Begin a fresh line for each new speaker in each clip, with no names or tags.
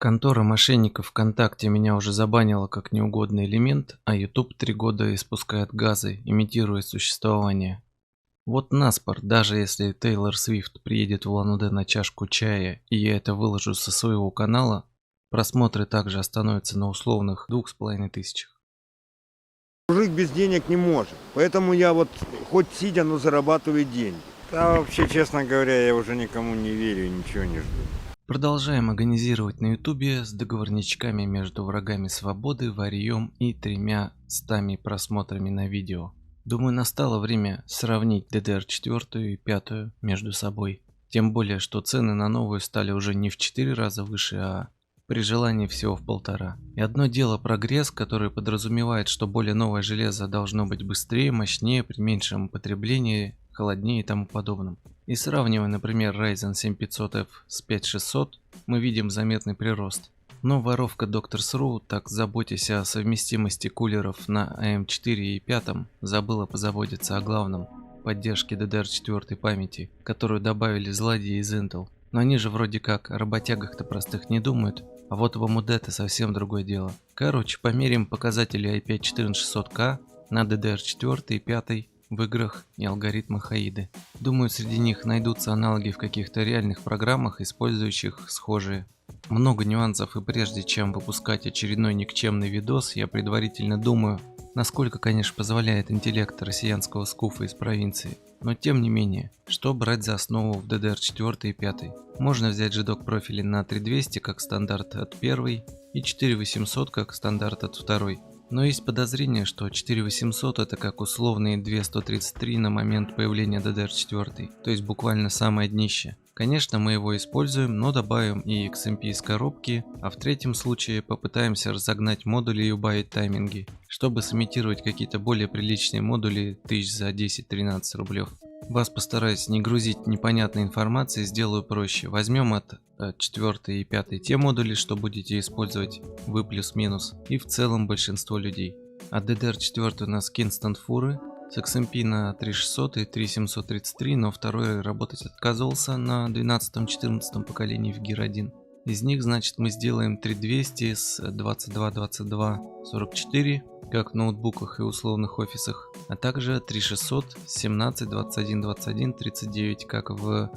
Контора мошенников ВКонтакте меня уже забанила как неугодный элемент, а YouTube 3 года испускает газы, имитируя существование. Вот наспор, даже если Тейлор Свифт приедет в Улан-Удэ на чашку чая, и я это выложу со своего канала, просмотры также остановятся на условных 2500.
Жить без денег не может. Поэтому я вот хоть сидя, но зарабатываю деньги. Да вообще, честно говоря, я уже никому не верю и ничего не жду.
Продолжаем агонизировать на ютубе с договорничками между врагами свободы, варьем и 300 просмотрами на видео. Думаю, настало время сравнить DDR4 и 5 между собой. Тем более, что цены на новую стали уже не в 4 раза выше, а при желании всего в 1,5. И одно дело прогресс, который подразумевает, что более новое железо должно быть быстрее, мощнее, при меньшем потреблении, холоднее и тому подобном. И сравнивая, например, Ryzen 7500F с 5600, мы видим заметный прирост. Но воровка Doctors.ru, так заботясь о совместимости кулеров на AM4 и 5, забыла позаботиться о главном – поддержке DDR4 памяти, которую добавили злодеи из Intel. Но они же вроде как о работягах-то простых не думают, а вот в AMD это совсем другое дело. Короче, померим показатели i5-14600K на DDR4 и 5 в играх и алгоритмах AIDA. Думаю, среди них найдутся аналоги в каких-то реальных программах, использующих схожие. Много нюансов, и прежде чем выпускать очередной никчемный видос, я предварительно думаю, насколько, конечно, позволяет интеллект россиянского скуфа из провинции. Но тем не менее, что брать за основу в DDR4 и 5? Можно взять JDOC профили на 3200 как стандарт от первой и 4800 как стандарт от второй. Но есть подозрение, что 4800 это как условные 2133 на момент появления DDR4, то есть буквально самое днище. Конечно, мы его используем, но добавим и XMP из коробки, а в третьем случае попытаемся разогнать модули и убавить тайминги, чтобы сымитировать какие-то более приличные модули тысяч за 10-13 рублев. Вас постараюсь не грузить непонятной информацией, сделаю проще. Возьмем от 4 и 5 те модули, что будете использовать вы плюс-минус, и в целом большинство людей. От DDR4 у нас Kingston фуры, с XMP на 3600 и 3733, но второй работать отказывался на 12-14 поколении в Gear 1. Из них, значит, мы сделаем 3200 с 22-22-44, как в ноутбуках и условных офисах, а также 3600 с 17-21-21-39, как в...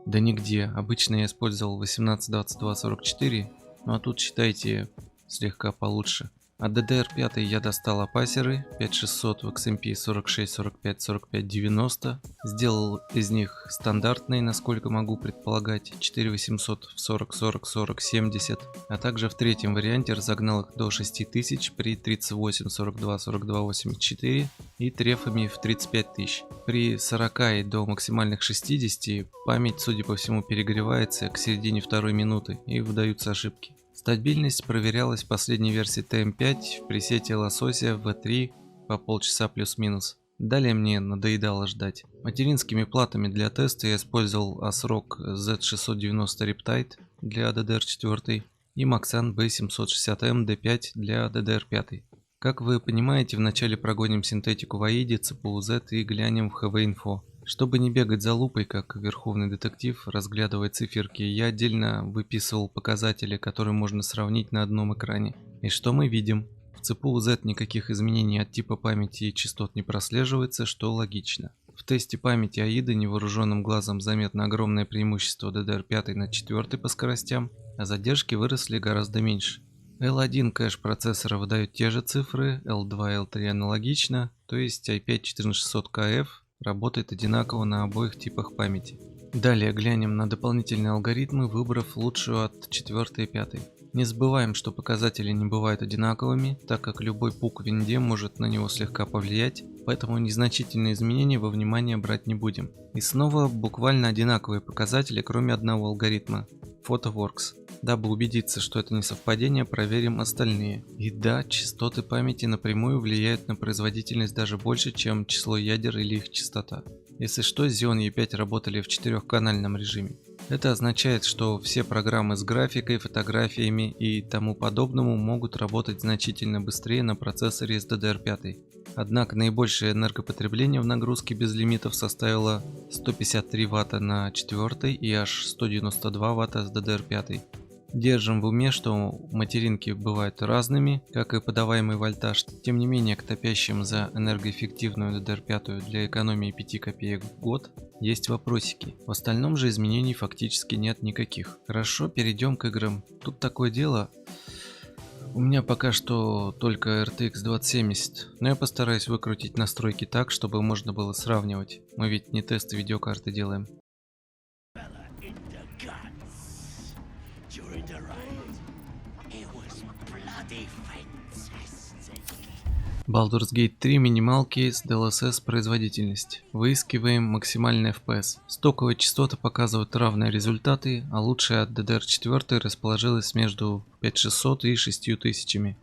Да нигде. Обычно я использовал 18-22-44, ну а тут считайте слегка получше. От DDR5 я достал опасеры 5600 в XMP 46, 45, 45, 90. Сделал из них стандартные, насколько могу предполагать, 4800 в 40, 40, 40, 70. А также в третьем варианте разогнал их до 6000 при 38, 42, 42, 84 и трефами в 35 тысяч. При 40 и до максимальных 60 память, судя по всему, перегревается к середине второй минуты и выдаются ошибки. Стабильность проверялась в последней версии TM5 в пресете лосося V3 по полчаса плюс-минус. Далее мне надоедало ждать. Материнскими платами для теста я использовал ASRock Z690 Riptide для DDR4 и Maxan B760M D5 для DDR5. Как вы понимаете, вначале прогоним синтетику в AIDA, CPU Z и глянем в HV-Info. Чтобы не бегать за лупой, как верховный детектив, разглядывая циферки, я отдельно выписывал показатели, которые можно сравнить на одном экране. И что мы видим? В CPU Z никаких изменений от типа памяти и частот не прослеживается, что логично. В тесте памяти AIDA невооруженным глазом заметно огромное преимущество DDR5 над 4 по скоростям, а задержки выросли гораздо меньше. L1 кэш процессора выдает те же цифры, L2 и L3 аналогично, то есть i5-14600KF работает одинаково на обоих типах памяти. Далее глянем на дополнительные алгоритмы, выбрав лучшую от 4 и 5. Не забываем, что показатели не бывают одинаковыми, так как любой пук в винде может на него слегка повлиять, поэтому незначительные изменения во внимание брать не будем. И снова буквально одинаковые показатели, кроме одного алгоритма – PhotoWorks. Дабы убедиться, что это не совпадение, проверим остальные. И да, частоты памяти напрямую влияют на производительность даже больше, чем число ядер или их частота. Если что, Xeon E5 работали в 4-канальном режиме. Это означает, что все программы с графикой, фотографиями и тому подобному могут работать значительно быстрее на процессоре с DDR5. Однако наибольшее энергопотребление в нагрузке без лимитов составило 153 Вт на 4 и аж 192 Вт с DDR5. Держим в уме, что материнки бывают разными, как и подаваемый вольтаж. Тем не менее, к топящим за энергоэффективную DDR5 для экономии 5 копеек в год есть вопросики. В остальном же изменений фактически нет никаких. Хорошо, перейдем к играм. Тут такое дело. У меня пока что только RTX 2070, но я постараюсь выкрутить настройки так, чтобы можно было сравнивать. Мы ведь не тесты видеокарты делаем. Baldur's Gate 3 минималки с DLSS производительность. Выискиваем максимальный FPS. Стоковые частоты показывают равные результаты, а лучшая от DDR4 расположилась между 5600 и 6000.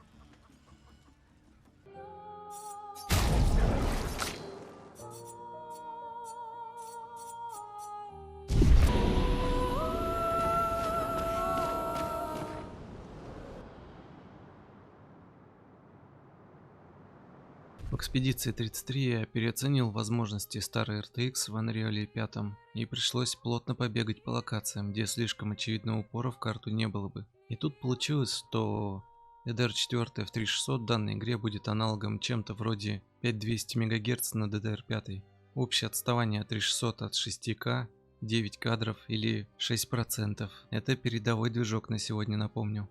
В Экспедиции 33 я переоценил возможности старой RTX в Unreal 5 и пришлось плотно побегать по локациям, где слишком очевидного упора в карту не было бы. И тут получилось, что DDR4 в 3600 в данной игре будет аналогом чем-то вроде 5200 МГц на DDR5. Общее отставание 3600 от 6К 9 кадров или 6%. Это передовой движок на сегодня, напомню.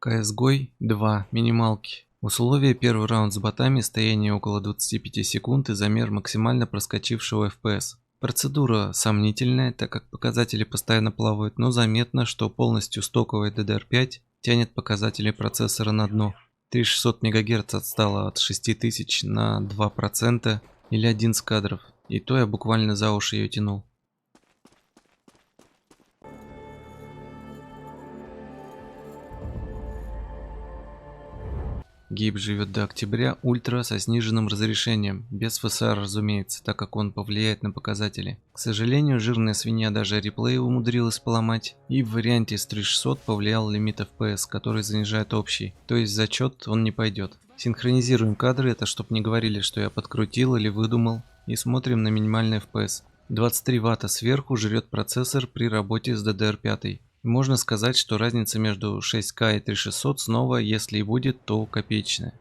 CSGO 2. Минималки. Условия: первый раунд с ботами, стояние около 25 секунд и замер максимально проскочившего FPS. Процедура сомнительная, так как показатели постоянно плавают, но заметно, что полностью стоковая DDR5 тянет показатели процессора на дно. 3600 МГц отстала от 6000 на 2% или 11 кадров, и то я буквально за уши ее тянул. Гейб живет до октября, ультра со сниженным разрешением, без FSR, разумеется, так как он повлияет на показатели. К сожалению, жирная свинья даже реплей умудрилась поломать, и в варианте с 3600 повлиял лимит FPS, который занижает общий, то есть в зачет он не пойдет. Синхронизируем кадры, это чтоб не говорили, что я подкрутил или выдумал, и смотрим на минимальный FPS. 23 Вт сверху жрет процессор при работе с DDR5. Можно сказать, что разница между 6К и 3600 снова, если и будет, то копеечная.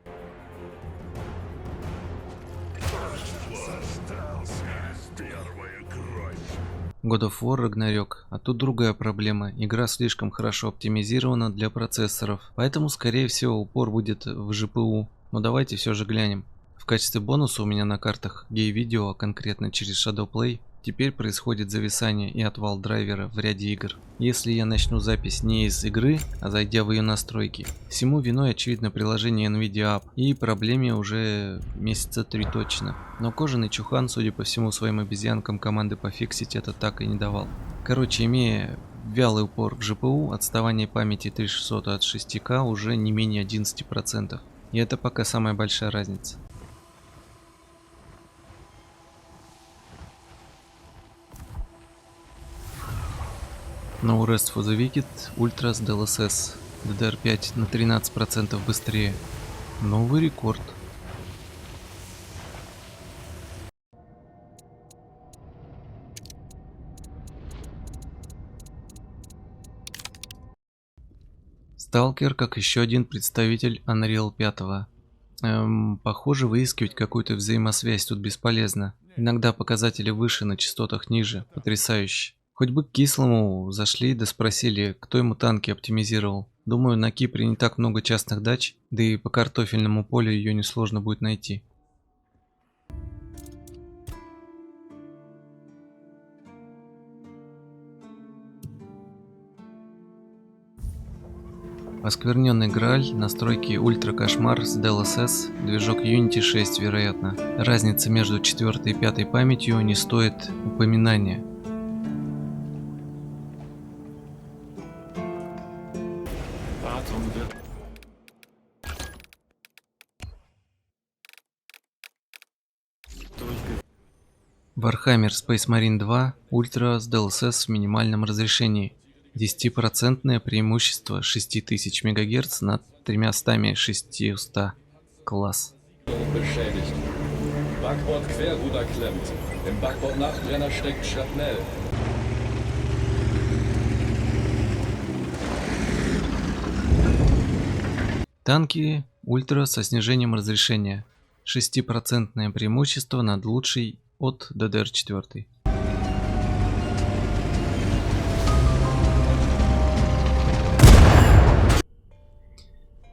God of War Ragnarok. А тут другая проблема. Игра слишком хорошо оптимизирована для процессоров, поэтому скорее всего упор будет в GPU. Но давайте все же глянем. В качестве бонуса у меня на картах гей-видео, а конкретно через Shadowplay, теперь происходит зависание и отвал драйвера в ряде игр. Если я начну запись не из игры, а зайдя в ее настройки, всему виной очевидно приложение NVIDIA App, и проблеме уже месяца 3 точно. Но кожаный чухан, судя по всему, своим обезьянкам команды пофиксить это так и не давал. Короче, имея вялый упор в GPU, отставание памяти 3600 от 6К уже не менее 11%. И это пока самая большая разница. No Rest for the Wicked, Ultra с DLSS, DDR5 на 13% быстрее. Новый рекорд. Stalker как еще один представитель Unreal 5. Похоже, выискивать какую-то взаимосвязь тут бесполезно. Иногда показатели выше, на частотах ниже. Потрясающе. Хоть бы к Кислому зашли да спросили, кто ему танки оптимизировал. Думаю, на Кипре не так много частных дач, да и по картофельному полю ее несложно будет найти. Оскверненный Грааль, настройки Ультра Кошмар с DLSS, движок Unity 6, вероятно. Разница между 4 и 5 памятью не стоит упоминания. Warhammer Space Marine 2 Ультра с DLSS в минимальном разрешении. 10% преимущество 6000 МГц над 3600. Класс.
Beschädigt. Backbord Querruder klemmt. Im Backbord Nachbrenner steckt Schrapnell.
Танки ультра со снижением разрешения. 6% преимущество над лучшей от ДДР-4.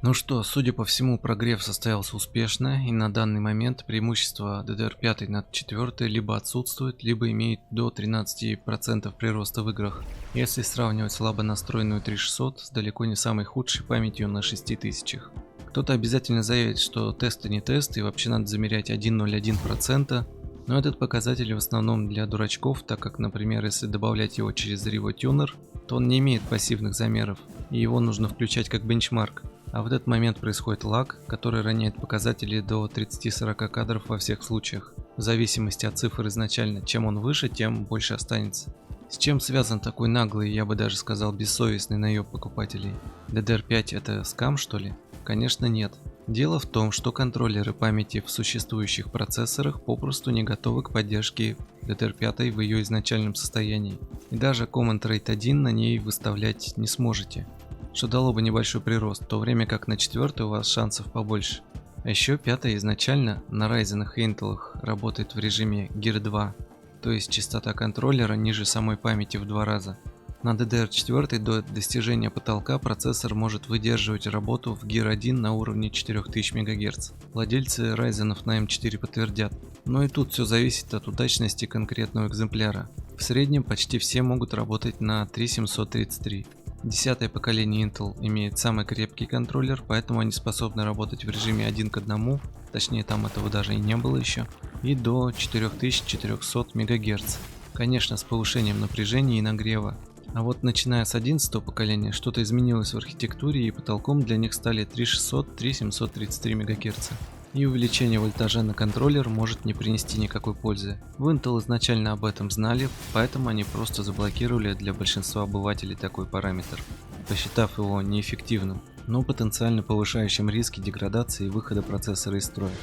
Ну что, судя по всему, прогрев состоялся успешно, и на данный момент преимущество ДДР-5 над 4 либо отсутствует, либо имеет до 13% прироста в играх, если сравнивать слабо настроенную 3600 с далеко не самой худшей памятью на 6000. Кто-то обязательно заявит, что тесты не тест и вообще надо замерять 1,01%, но этот показатель в основном для дурачков, так как, например, если добавлять его через RevoTuner, то он не имеет пассивных замеров, и его нужно включать как бенчмарк. А в этот момент происходит лаг, который роняет показатели до 30-40 кадров во всех случаях. В зависимости от цифр изначально, чем он выше, тем больше останется. С чем связан такой наглый, я бы даже сказал, бессовестный наеб покупателей? DDR5 это скам, что ли? Конечно, нет. Дело в том, что контроллеры памяти в существующих процессорах попросту не готовы к поддержке DDR5 в ее изначальном состоянии. И даже Command Rate 1 на ней выставлять не сможете, что дало бы небольшой прирост, в то время как на 4 у вас шансов побольше. А еще 5 изначально на Ryzen и Intel работает в режиме Gear 2, то есть частота контроллера ниже самой памяти в 2 раза. На DDR4 до достижения потолка процессор может выдерживать работу в Gear 1 на уровне 4000 МГц. Владельцы Ryzen на M4 подтвердят. Но и тут все зависит от удачности конкретного экземпляра. В среднем почти все могут работать на 3733. 10-е поколение Intel имеет самый крепкий контроллер, поэтому они способны работать в режиме 1 к 1, точнее там этого даже и не было еще, и до 4400 МГц. Конечно, с повышением напряжения и нагрева. А вот начиная с 11-го поколения что-то изменилось в архитектуре, и потолком для них стали 3600-3733 МГц. И увеличение вольтажа на контроллер может не принести никакой пользы. В Intel изначально об этом знали, поэтому они просто заблокировали для большинства обывателей такой параметр, посчитав его неэффективным, но потенциально повышающим риски деградации и выхода процессора из строя.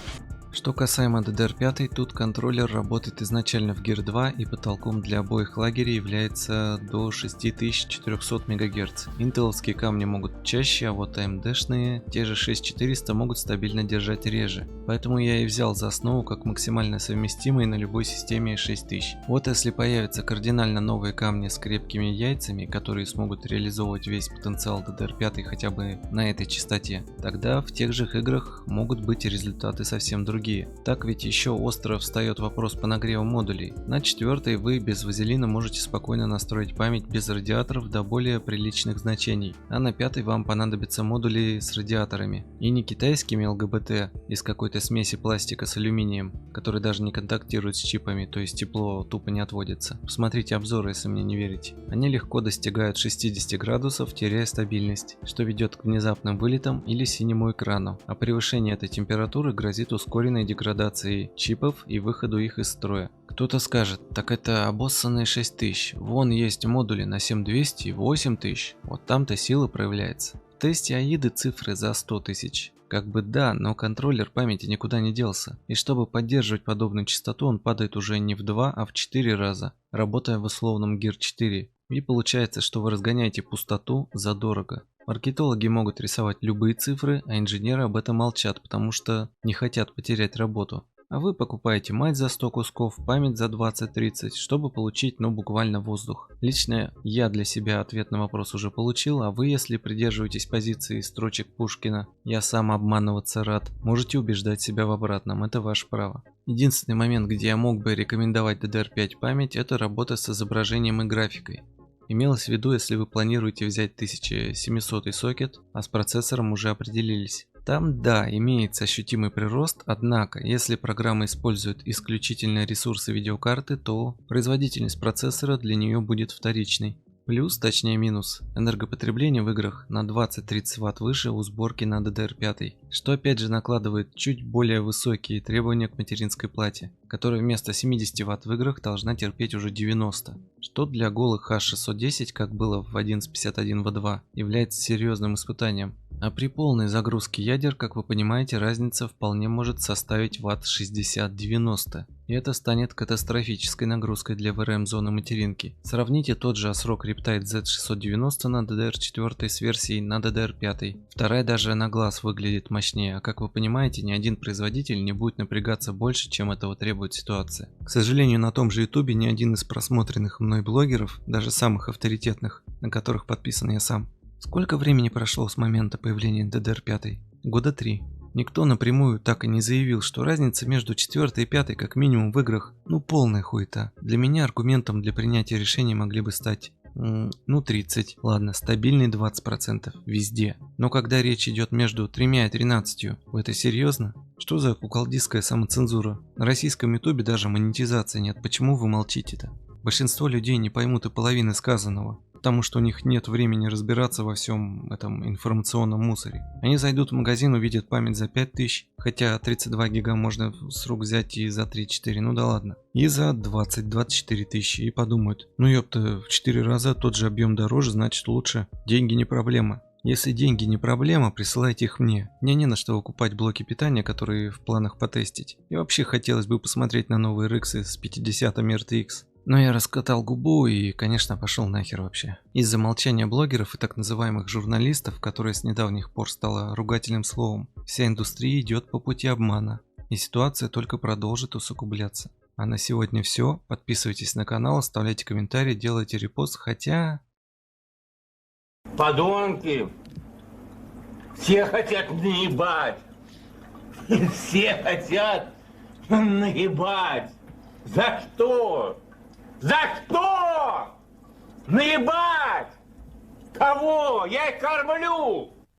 Что касаемо DDR5, тут контроллер работает изначально в Gear 2 и потолком для обоих лагерей является до 6400 МГц. Интеловские камни могут чаще, а вот AMD-шные, те же 6400 могут стабильно держать реже. Поэтому я и взял за основу как максимально совместимый на любой системе 6000. Вот если появятся кардинально новые камни с крепкими яйцами, которые смогут реализовывать весь потенциал DDR5 хотя бы на этой частоте, тогда в тех же играх могут быть результаты совсем другие. Так ведь еще остро встает вопрос по нагреву модулей. На 4 вы без вазелина можете спокойно настроить память без радиаторов до более приличных значений, а на 5 вам понадобятся модули с радиаторами. И не китайскими ЛГБТ из какой-то смеси пластика с алюминием, который даже не контактирует с чипами, то есть тепло тупо не отводится. Посмотрите обзоры, если мне не верите. Они легко достигают 60 градусов, теряя стабильность, что ведет к внезапным вылетам или синему экрану, а превышение этой температуры грозит ускоренной деградацией чипов и выходу их из строя. Кто-то скажет, так это обоссанные 6000, вон есть модули на 7200 и 8000, вот там-то сила проявляется. В тесте AIDA цифры за 100 тысяч. Как бы да, но контроллер памяти никуда не делся, и чтобы поддерживать подобную частоту, он падает уже не в 2, а в 4 раза, работая в условном Gear 4. И получается, что вы разгоняете пустоту задорого. Маркетологи могут рисовать любые цифры, а инженеры об этом молчат, потому что не хотят потерять работу. А вы покупаете мать за 100 кусков, память за 20-30, чтобы получить буквально воздух. Лично я для себя ответ на вопрос уже получил, а вы, если придерживаетесь позиции строчек Пушкина «Я сам обманываться рад», можете убеждать себя в обратном, это ваше право. Единственный момент, где я мог бы рекомендовать DDR5 память, это работа с изображением и графикой. Имелось в виду, если вы планируете взять 1700 сокет, а с процессором уже определились. Там, да, имеется ощутимый прирост, однако, если программа использует исключительно ресурсы видеокарты, то производительность процессора для нее будет вторичной. Плюс, точнее минус, энергопотребление в играх на 20-30 Вт выше у сборки на DDR5, что опять же накладывает чуть более высокие требования к материнской плате, которая вместо 70 Вт в играх должна терпеть уже 90, что для голых H610, как было в 1151V2, является серьезным испытанием. А при полной загрузке ядер, как вы понимаете, разница вполне может составить Вт 60-90. И это станет катастрофической нагрузкой для VRM-зоны материнки. Сравните тот же ASRock Riptide Z690 на DDR4 с версией на DDR5. Вторая даже на глаз выглядит мощнее, а как вы понимаете, ни один производитель не будет напрягаться больше, чем этого требует ситуация. К сожалению, на том же YouTube ни один из просмотренных мной блогеров, даже самых авторитетных, на которых подписан я сам. Сколько времени прошло с момента появления DDR5? Года 3. Никто напрямую так и не заявил, что разница между 4 и 5 как минимум в играх, полная хуета. Для меня аргументом для принятия решения могли бы стать, 30, ладно, стабильный 20% везде. Но когда речь идет между 3 и 13, это серьезно? Что за куколдистская самоцензура? На российском ютубе даже монетизации нет, почему вы молчите-то? Большинство людей не поймут и половины сказанного, потому что у них нет времени разбираться во всем этом информационном мусоре. Они зайдут в магазин, увидят память за 5000, хотя 32 гига можно с рук взять и за 3-4, ну да ладно. И за 20-24 тысячи, и подумают, ёпта, в 4 раза тот же объем дороже, значит лучше. Деньги не проблема. Если деньги не проблема, присылайте их мне. Мне не на что выкупать блоки питания, которые в планах потестить. И вообще хотелось бы посмотреть на новые RX с 50 RTX. Но я раскатал губу и, конечно, пошел нахер вообще. Из-за молчания блогеров и так называемых журналистов, которые с недавних пор стало ругательным словом, вся индустрия идет по пути обмана. И ситуация только продолжит усугубляться. А на сегодня все. Подписывайтесь на канал, оставляйте комментарии, делайте репост, хотя...
Подонки! Все хотят наебать! Все хотят наебать! За что? За что? Наебать! Кого? Я их кормлю!